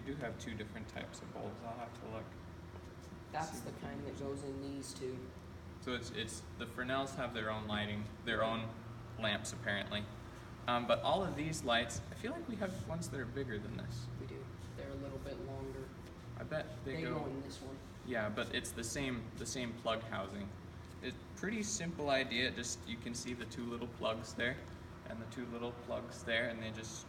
we do have two different types of bulbs. I'll have to look. That's the kind that goes in these two. So it's the Fresnels have their own lighting, their own lamps apparently. But all of these lights, I feel like we have ones that are bigger than this. We do. They're a little bit longer. I bet they go in this one. Yeah, but it's the same plug housing. It's pretty simple idea. Just you can see the two little plugs there, and the two little plugs there, and they just.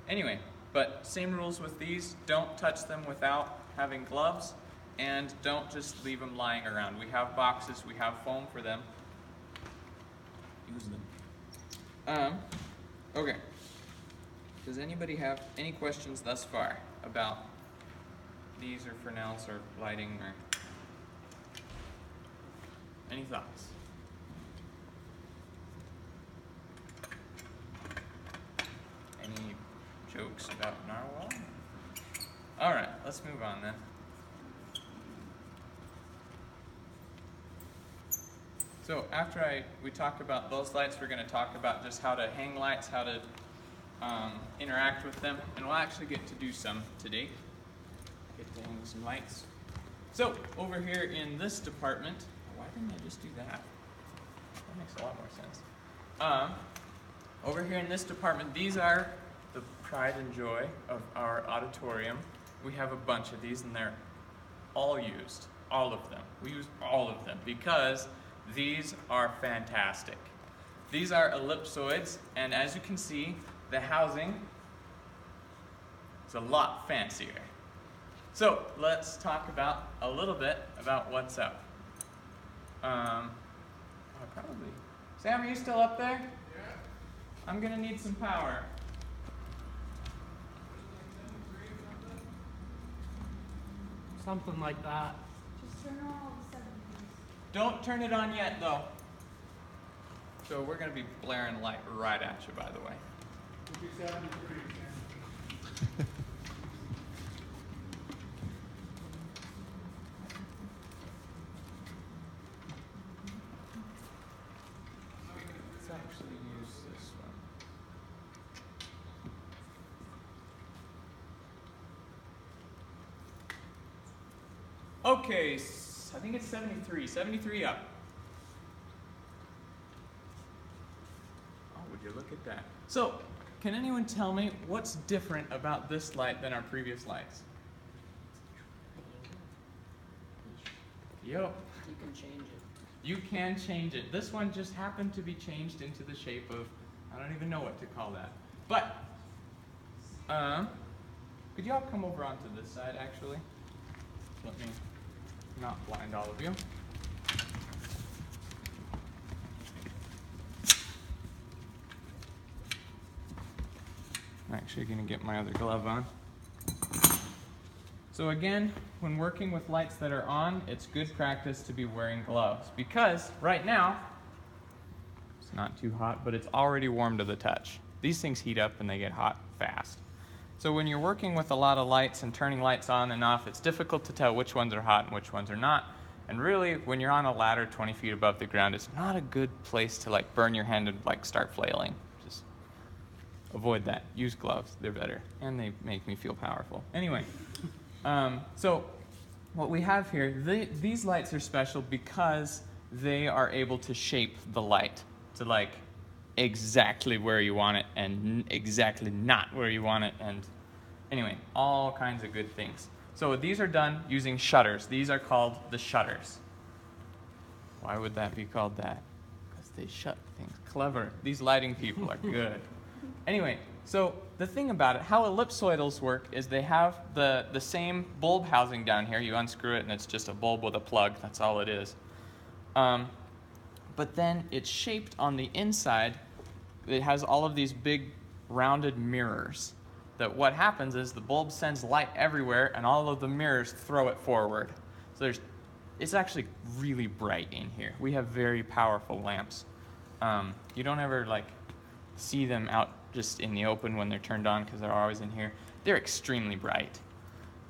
Anyway, but same rules with these. Don't touch them without having gloves, and don't just leave them lying around. We have boxes. We have foam for them. Use them. Okay. Does anybody have any questions thus far about these or Fresnels or lighting or any thoughts? Any jokes about narwhal? All right, let's move on then. So after we talk about those lights, we're going to talk about just how to hang lights, how to interact with them, and we'll actually get to do some today. Get to hang some lights. So over here in this department, why didn't I just do that? That makes a lot more sense. Over here in this department, these are the pride and joy of our auditorium. We have a bunch of these, and they're all used, all of them. We use all of them because these are fantastic. These are ellipsoids, and as you can see, the housing is a lot fancier. So let's talk about a little bit about what's up. Probably. Sam, are you still up there? Yeah. I'm gonna need some power. Something like that. Just turn on all the 70s. Don't turn it on yet, though. So we're gonna be blaring light right at you, by the way. 73. Let's actually use this one. Okay, I think it's 73. 73 up. Oh, would you look at that? So, can anyone tell me what's different about this light than our previous lights? Yo. You can change it. You can change it. This one just happened to be changed into the shape of, I don't even know what to call that. But, could y'all come over onto this side, actually? Let me not blind all of you. I'm actually going to get my other glove on. So again, when working with lights that are on, it's good practice to be wearing gloves because right now, it's not too hot, but it's already warm to the touch. These things heat up and they get hot fast. So when you're working with a lot of lights and turning lights on and off, it's difficult to tell which ones are hot and which ones are not. And really, when you're on a ladder 20 feet above the ground, it's not a good place to like burn your hand and like start flailing. Just avoid that. Use gloves, they're better. And they make me feel powerful. Anyway. So what we have here, these lights are special because they are able to shape the light to like exactly where you want it and exactly not where you want it, and anyway, all kinds of good things. So these are done using shutters. These are called the shutters. Why would that be called that? Because they shut things. Clever. These lighting people are good. Anyway, so the thing about it, how ellipsoidals work is they have the same bulb housing down here. You unscrew it and it's just a bulb with a plug. That's all it is. But then it's shaped on the inside. It has all of these big rounded mirrors. That what happens is the bulb sends light everywhere and all of the mirrors throw it forward. So it's actually really bright in here. We have very powerful lamps. You don't ever like see them out just in the open when they're turned on because they're always in here. They're extremely bright.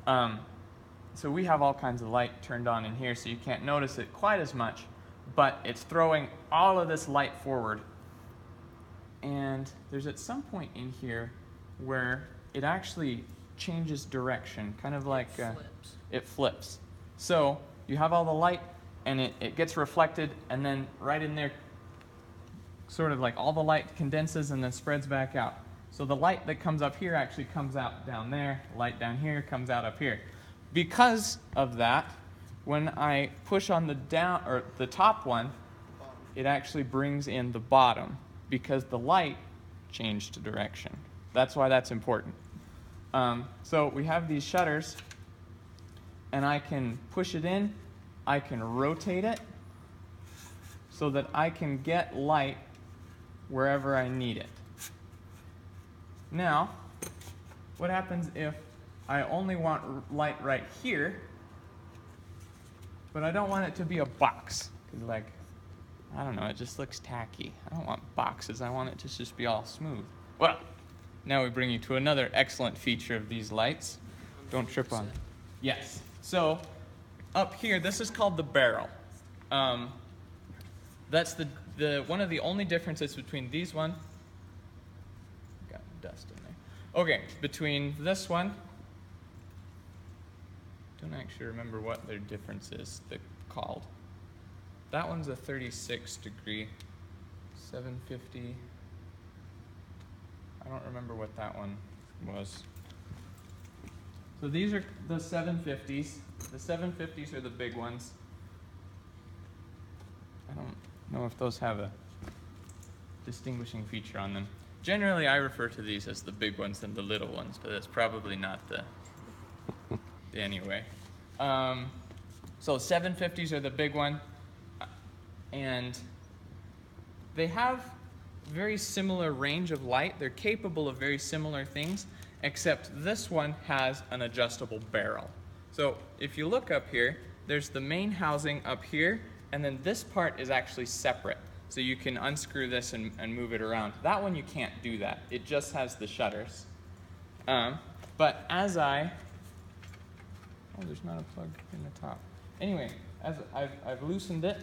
So we have all kinds of light turned on in here so you can't notice it quite as much, but it's throwing all of this light forward. And there's at some point in here where it actually changes direction, kind of like Flips. it flips. So you have all the light, and it gets reflected, and then right in there, sort of like all the light condenses and then spreads back out. So the light that comes up here actually comes out down there, light down here comes out up here. Because of that, when I push on the down or the top one, it actually brings in the bottom because the light changed direction. That's why that's important. So we have these shutters, and I can push it in, I can rotate it so that I can get light wherever I need it. Now, what happens if I only want light right here, but I don't want it to be a box? 'Cause like, I don't know, it just looks tacky. I don't want boxes, I want it to just be all smooth. Well, now we bring you to another excellent feature of these lights. Don't trip on it. Yes, so up here, this is called the barrel. That's the one of the only differences between these one. Got dust in there. Okay, between this one, don't actually remember what their difference is called. That one's a 36 degree, 750. I don't remember what that one was. So these are the 750s. The 750s are the big ones. I don't know if those have a distinguishing feature on them. Generally, I refer to these as the big ones and the little ones, but that's probably not the anyway. So 750s are the big one, and they have very similar range of light. They're capable of very similar things, except this one has an adjustable barrel. So if you look up here, there's the main housing up here, and then this part is actually separate. So you can unscrew this and move it around. That one you can't do that. It just has the shutters. But as oh, there's not a plug in the top. Anyway, as I've loosened it,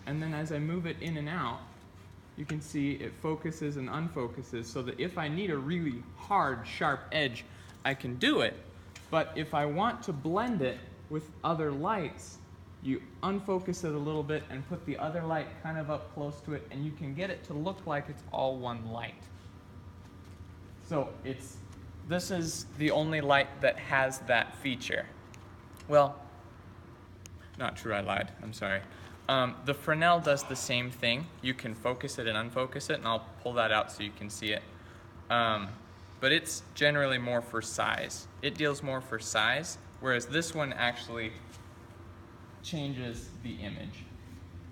and then as I move it in and out, you can see it focuses and unfocuses so that if I need a really hard, sharp edge, I can do it. But if I want to blend it with other lights, you unfocus it a little bit and put the other light kind of up close to it, and you can get it to look like it's all one light. So this is the only light that has that feature. Well, not true, I lied, I'm sorry. The Fresnel does the same thing. You can focus it and unfocus it, and I'll pull that out so you can see it. But it's generally more for size. It deals more for size, whereas this one actually changes the image,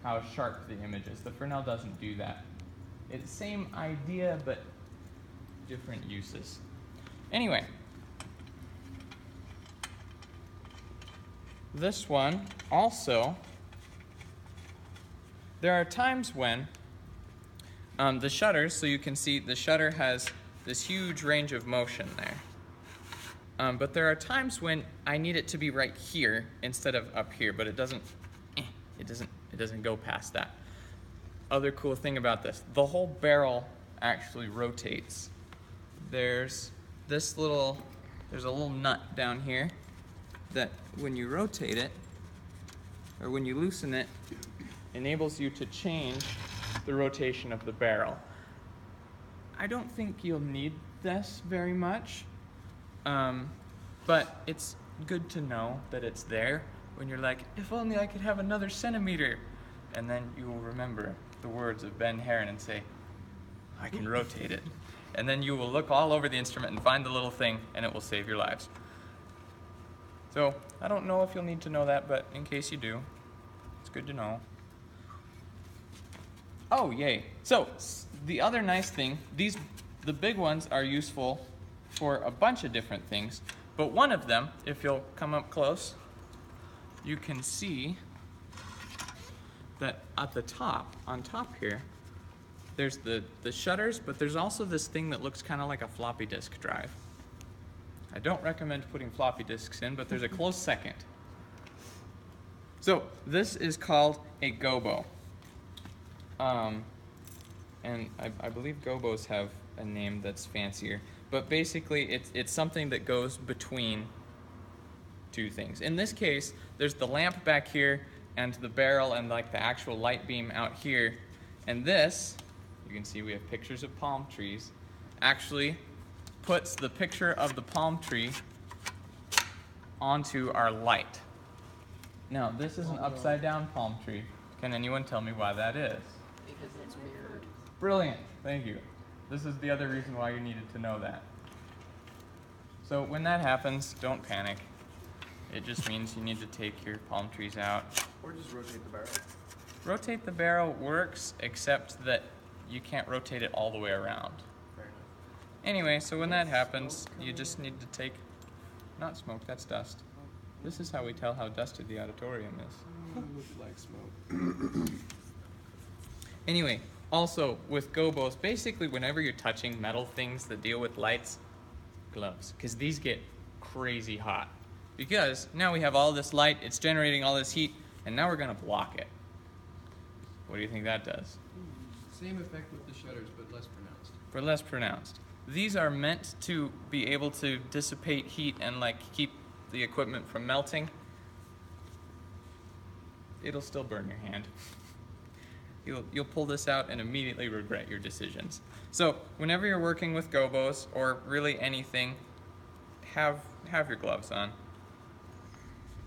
how sharp the image is. The Fresnel doesn't do that. It's the same idea, but different uses. Anyway, this one also, there are times when the shutters, so you can see the shutter has this huge range of motion there. But there are times when I need it to be right here instead of up here, but it doesn't go past that. Other cool thing about this, the whole barrel actually rotates. There's a little nut down here that when you rotate it, or when you loosen it, enables you to change the rotation of the barrel. I don't think you'll need this very much, but it's good to know that it's there when you're like, if only I could have another centimeter. And then you will remember the words of Ben Heron and say, I can rotate it. And then you will look all over the instrument and find the little thing, and it will save your lives. So I don't know if you'll need to know that, but in case you do, it's good to know. Oh, yay. So the other nice thing, the big ones are useful for a bunch of different things, but one of them, if you'll come up close, you can see that at the top, on top here, there's the shutters, but there's also this thing that looks kind of like a floppy disk drive. I don't recommend putting floppy disks in, but there's a close second. So this is called a gobo. and I believe gobos have a name that's fancier, but basically it's something that goes between two things. In this case, there's the lamp back here and the barrel and like the actual light beam out here, and this, you can see we have pictures of palm trees, actually puts the picture of the palm tree onto our light. Now, this is an upside down palm tree. Can anyone tell me why that is? Because it's mirrored. Brilliant, thank you. This is the other reason why you needed to know that. So when that happens, don't panic. It just means you need to take your palm trees out. Or just rotate the barrel. Rotate the barrel works, except that you can't rotate it all the way around. Fair enough. Anyway, so when that happens, you just need to take, not smoke, that's dust. This is how we tell how dusted the auditorium is. Looks like smoke. Anyway, also with gobos, basically whenever you're touching metal things that deal with lights, gloves, because these get crazy hot. Because now we have all this light, it's generating all this heat, and now we're gonna block it. What do you think that does? Same effect with the shutters, but less pronounced. For less pronounced. These are meant to be able to dissipate heat and like keep the equipment from melting. It'll still burn your hand. You'll pull this out and immediately regret your decisions. So whenever you're working with gobos or really anything, have your gloves on.